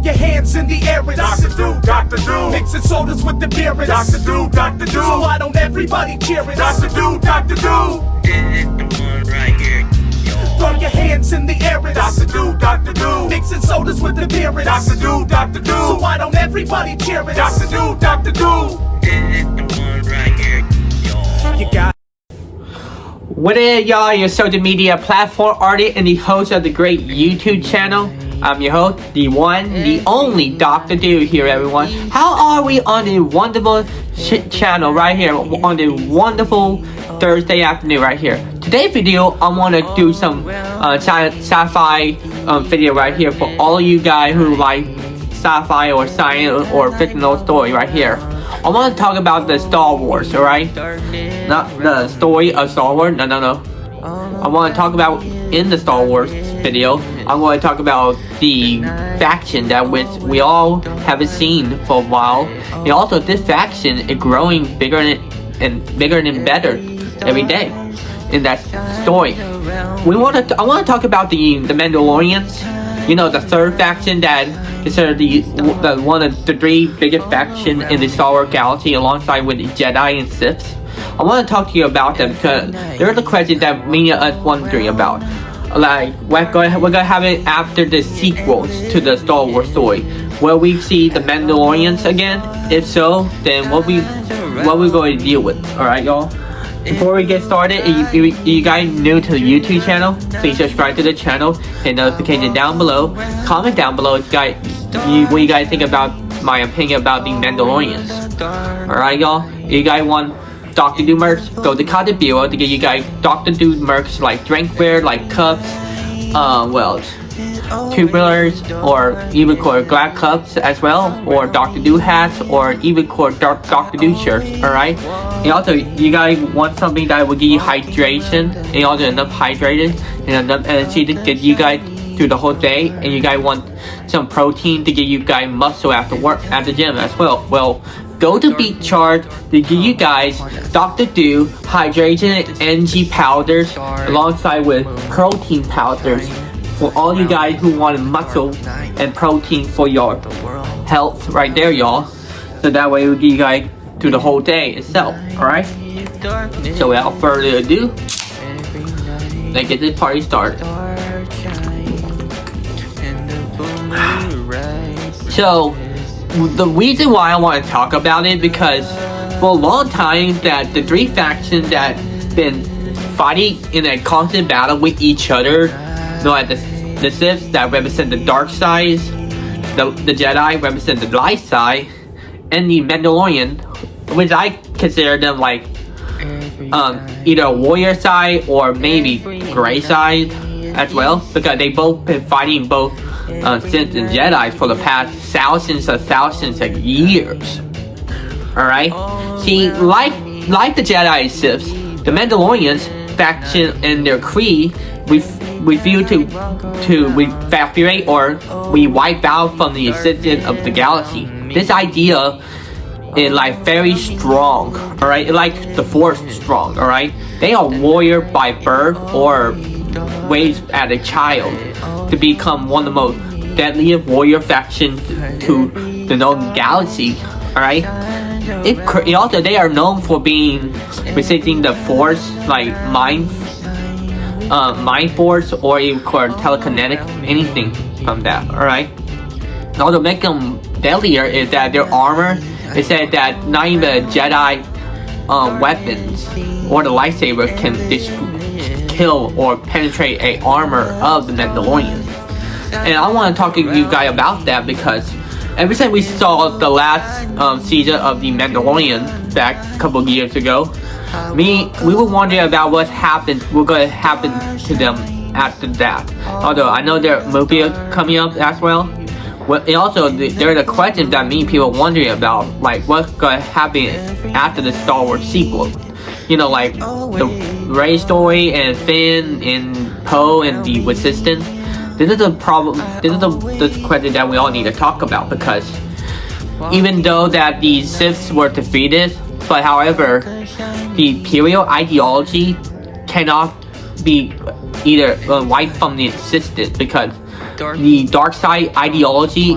your hands in the air. It's Dr. Do, Dr. Do. Mixing sodas with the beer. It's Dr. Do, Dr. Do. So why don't everybody cheer it? Dr. Do, Dr. Do. This is the one right here. Throw your hands in the air. It's Dr. Do, Dr. Do. Mixing sodas with the beer. It's Dr. Do, Dr. Do. So why don't everybody cheer it? Dr. Do, Dr. Do. This is the one right here. You got What is y'all, your social media platform artist and the host of the great YouTube channel. I'm your host, the one, the only Dr. Do here, everyone. How are we on the wonderful channel right here, on the wonderful Thursday afternoon right here. Today's video, I want to do some sci-fi video right here for all of you guys who like sci-fi or science or fictional story right here. I want to talk about the Star Wars, alright? Not the story of Star Wars, no. I want to talk about, in the Star Wars video, I'm going to talk about the faction that we all haven't seen for a while. And also, this faction is growing bigger and bigger and better every day in that story. I want to talk about the Mandalorians. You know, the third faction that is the one of the three biggest factions in the Star Wars galaxy, alongside with the Jedi and Sith. I want to talk to you about them because there's a question that many of us wondering about. Like, we're gonna have it after the sequels to the Star Wars story. Will we see the Mandalorians again? If so, then what we going to deal with? All right, y'all. Before we get started, if you guys new to the YouTube channel, please subscribe to the channel, hit notification down below, comment down below what you guys think about my opinion about the Mandalorians. Alright, y'all. If you guys want Dr. Do merch, go to comment below to get you guys Dr. Do merch like drinkware, like cups, tubulars, or even called glass cups as well, or Dr. Do hats, or even called Dr. Do shirts. Alright. And also, you guys want something that will give you hydration, and also enough hydrated and enough energy to get you guys through the whole day, and you guys want some protein to give you guys muscle after work at the gym as well. Well, go to Beat Charge to give you guys Dr. Do hydration and energy powders, alongside with protein powders for all you guys who want muscle and protein for your health right there, y'all. So that way we'll give you guys through the whole day itself. Alright? So without further ado, let's get this party started. So the reason why I want to talk about it, because for a long time that the three factions that been fighting in a constant battle with each other, like the Sith that represent the dark side, the Jedi represent the light side, and the Mandalorian, which I consider them like either a warrior side or maybe gray side as well, because they both been fighting both Sith and Jedi for the past thousands of years. Alright? See, like the Jedi and Sith, the Mandalorians faction and their creed refuse to evaporate or we wipe out from the existence of the galaxy. This idea is like very strong, alright? It's like the Force strong, alright? They are warrior by birth or raised as a child to become one of the most deadliest warrior factions to the known galaxy, alright? Also, they are known for being resisting the Force, like mind force, or even called telekinetic, anything from that, alright? Also, make them deadlier is that their armor, it said that not even Jedi weapons or the lightsaber can kill or penetrate a armor of the Mandalorian. And I want to talk to you guys about that because ever since we saw the last season of the Mandalorian back a couple of years ago, we were wondering about what's going to happen to them after that. Although I know their movie coming up as well. And also, there's a question that many people are wondering about, like what's going to happen after the Star Wars sequel. You know, like the Rey story and Finn and Poe and the Resistance. This is a problem. This is the question that we all need to talk about, because even though that the Siths were defeated, but however, the Imperial ideology cannot be either wiped from the existence, because the dark side ideology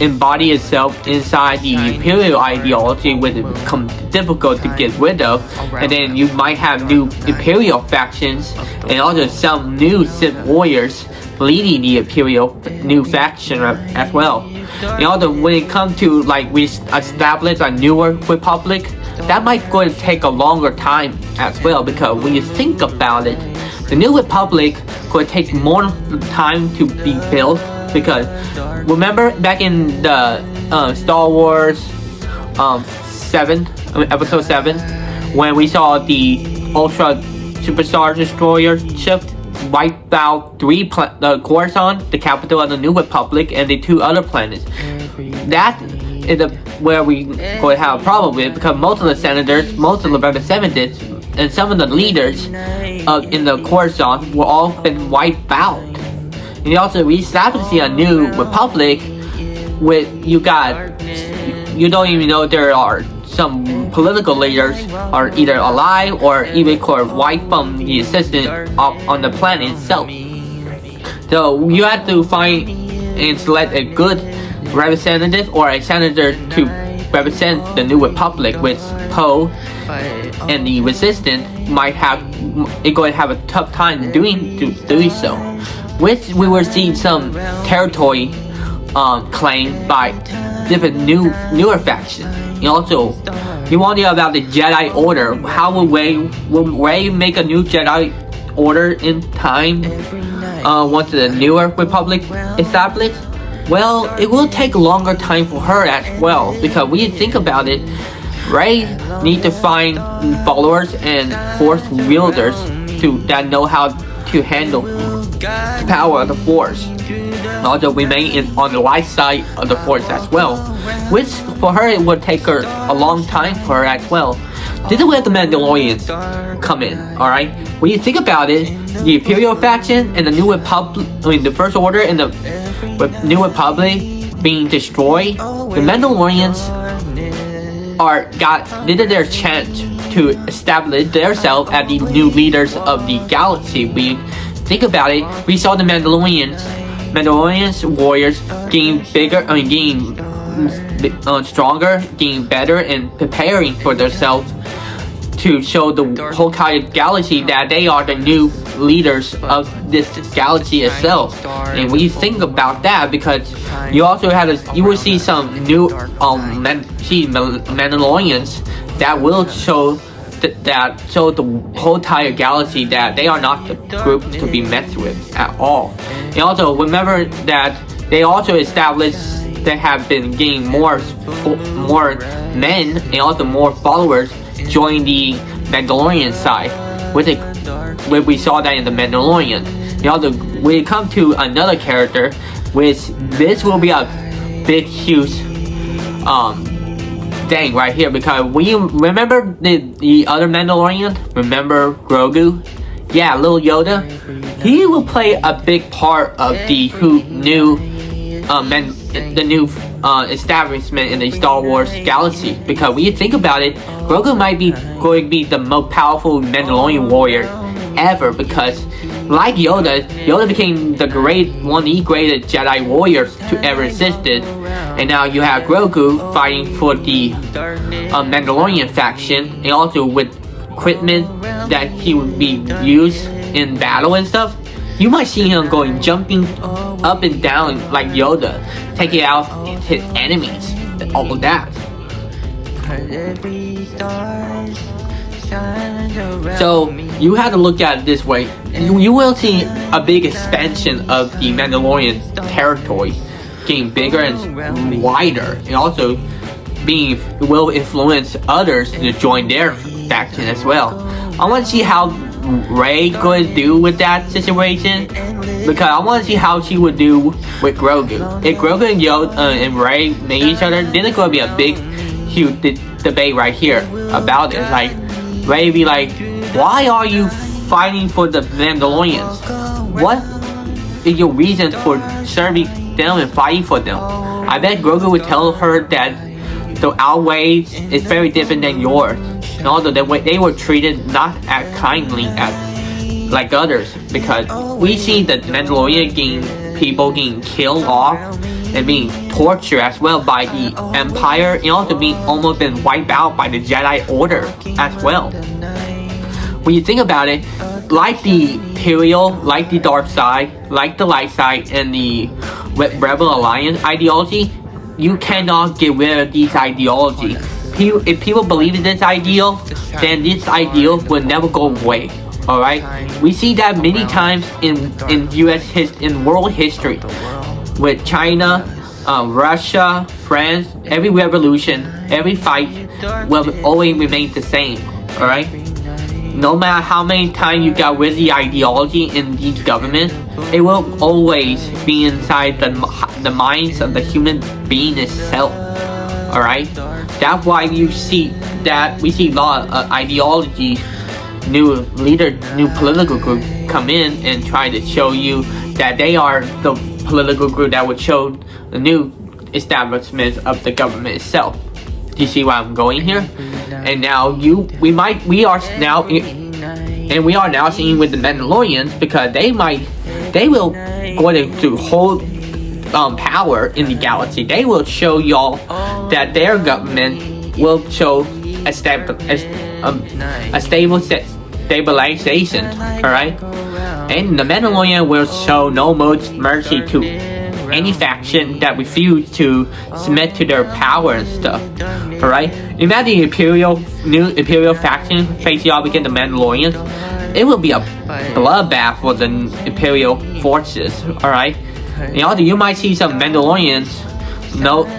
embody itself inside the imperial ideology, which it becomes difficult to get rid of. And then you might have new imperial factions and also some new Sith warriors leading the imperial new faction as well. And also when it comes to like we establish a newer republic, that might go and take a longer time as well, because when you think about it, the new republic could take more time to be built. Because remember back in the Star Wars episode 7, when we saw the Ultra Superstar Destroyer ship wipe out Coruscant, the capital of the New Republic, and the 2 other planets. That is where we could have a problem with, because most of the senators, most of the representatives, and some of the leaders in the Coruscant were all been wiped out. And also we start to see a new republic with you don't even know there are some political leaders are either alive or even could wipe from the existence on the planet itself. So you have to find and select a good representative or a senator to represent the new republic, which Poe and the Resistance might have going to have a tough time doing so. Which we were seeing some territory claimed by different newer factions. And also, you wonder about the Jedi Order. How will Rey make a new Jedi Order in time once the newer Republic established? Well, it will take a longer time for her as well, because when you think about it, Rey need to find followers and Force wielders that know how to handle the power of the Force. Also remain on the light side of the Force as well, which for her it would take her a long time for her as well. This is where the Mandalorians come in. Alright, when you think about it, the Imperial faction and the New Republic, the First Order and the New Republic being destroyed, the Mandalorians did their chance to establish themselves as the new leaders of the galaxy. We think about it, we saw the Mandalorians warriors getting bigger, getting stronger, getting better, and preparing for themselves to show the whole entire galaxy that they are the new leaders of this galaxy itself. And when you think about that, because you also you will see some new Mandalorians that will show the whole entire galaxy that they are not the group to be messed with at all. And also remember that they also established they have been getting more men and also more followers join the Mandalorian side, which we saw that in the Mandalorian. And also when it comes to another character, which this will be a big huge thing right here, because when you remember the other Mandalorian, remember Grogu? Yeah, little Yoda. He will play a big part of the new establishment in the Star Wars galaxy. Because when you think about it, Grogu might be going to be the most powerful Mandalorian warrior ever, because like Yoda became one of the greatest Jedi warriors to ever existed. And now you have Grogu fighting for the Mandalorian faction, and also with equipment that he would be used in battle and stuff. You might see him jumping up and down like Yoda, taking out his enemies, and all of that. So you have to look at it this way. You will see a big expansion of the Mandalorian territory, getting bigger and wider, and also will influence others to join their faction as well. I want to see how Rey could do with that situation, because I want to see how she would do with Grogu. If Grogu and Yoda and Rey meet each other, then it's going to be a big, huge debate right here about it. Like Rey be like, "Why are you fighting for the Mandalorians? What is your reason for serving them and fighting for them?" I bet Grogu would tell her that our ways is very different than yours. And also the way they were treated not as kindly as like others, because we see the Mandalorian getting people getting killed off and being tortured as well by the Empire, and also being almost been wiped out by the Jedi Order as well. When you think about it, like the Imperial, like the dark side, like the light side, and the Rebel Alliance ideology, you cannot get rid of these ideology. If people believe in this ideal, then this ideal will never go away. Alright? We see that many times in world history. With China, Russia, France, every revolution, every fight will always remain the same. Alright? No matter how many times you got rid of the ideology in these governments, it will always be inside the minds of the human being itself. Alright? That's why we see a lot of ideologies, new political group come in and try to show you that they are the political group that would show the new establishment of the government itself. Do you see where I'm going here? And now we are now seeing with the Mandalorians, because they will go to hold power in the galaxy. They will show y'all that their government will show a stable stabilization. Alright? And the Mandalorian will show no mercy to any faction that refuse to submit to their power and stuff. Alright? Imagine the new Imperial faction face y'all against the Mandalorians. It will be a bloodbath for the Imperial forces. Alright? And also, you might see some Mandalorians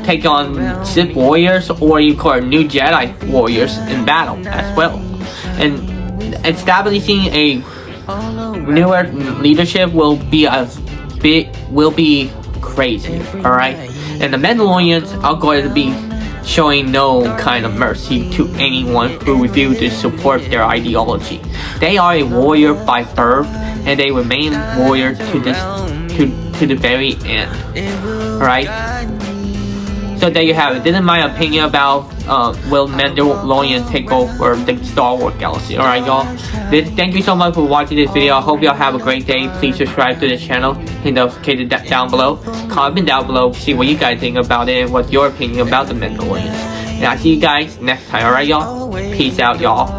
take on Sith warriors, or you call new Jedi warriors in battle as well. And establishing a newer leadership will be crazy. Alright? And the Mandalorians are going to be showing no kind of mercy to anyone who refuses to support their ideology. They are a warrior by birth, and they remain warrior to the very end. Alright? So there you have it. This is my opinion about will Mandalorian take over the Star Wars galaxy. Alright, y'all? Thank you so much for watching this video. I hope y'all have a great day. Please subscribe to the channel. Hit the notification down below. Comment down below. See what you guys think about it and what's your opinion about the Mandalorians. And I'll see you guys next time. Alright, y'all? Peace out, y'all.